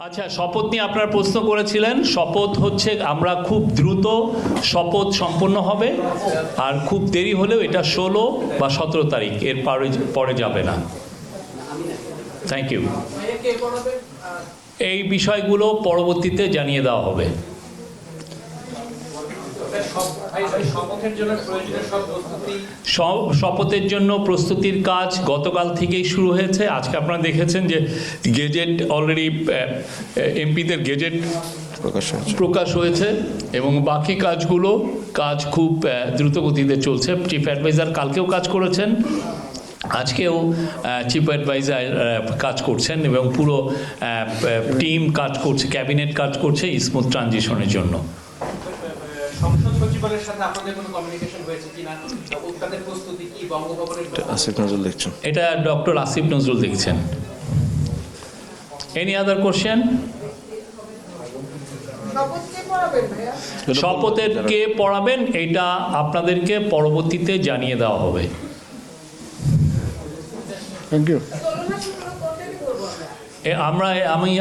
আচ্ছা, শপথ নিয়ে আপনারা প্রশ্ন করেছিলেন। শপথ হচ্ছে আমরা খুব দ্রুত শপথ সম্পন্ন হবে, আর খুব দেরি হলেও এটা 16 বা 17 তারিখ, এর পরে যাবে না। Thank you. এই বিষয়গুলো পরবর্তীতে জানিয়ে দেওয়া হবে। শপথের জন্য প্রস্তুতির কাজ গতকাল থেকেই শুরু হয়েছে। আজকে আপনারা দেখেছেন যে গেজেট অলরেডি এমপিদের গেজেট প্রকাশ হয়েছে এবং বাকি কাজ খুব দ্রুত গতিতে চলছে। চিফ অ্যাডভাইজার কালকেও কাজ করেছেন, আজকেও চিফ অ্যাডভাইজার কাজ করছেন এবং পুরো টিম কাজ করছে, ক্যাবিনেট কাজ করছে স্মুথ ট্রানজিশনের জন্য। সংসদ সচিবালয়ের সাথে আপনাদের কোনো কমিউনিকেশন হয়েছে কিনা? তাদের প্রস্তুতি কি? বঙ্গভবনের আসিফ নজরুল দেখছেন, এটা ডক্টর আসিফ নজরুল দেখছেন। Any other question? শপথের কে পড়াবেন এটা আপনাদেরকে পরবর্তীতে জানিয়ে দেওয়া হবে। Thank you.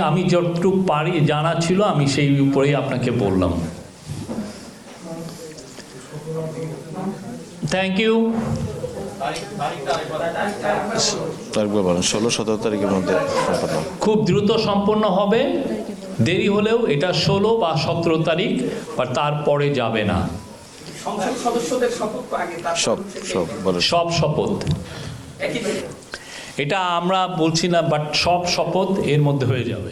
আমি যতটুকু পারি জানা ছিল আমি সেই উপরেই আপনাকে বললাম। Thank you. 16-17 তারিখের মধ্যে খুব দ্রুত সম্পন্ন হবে, দেরি হলেও এটা 16 বা 17 তারিখ, বা তারপরে যাবে না। সংসদ সদস্যদের শপথ আগে সব শপথ এটা আমরা বলছি না, বাট সব শপথ এর মধ্যে হয়ে যাবে।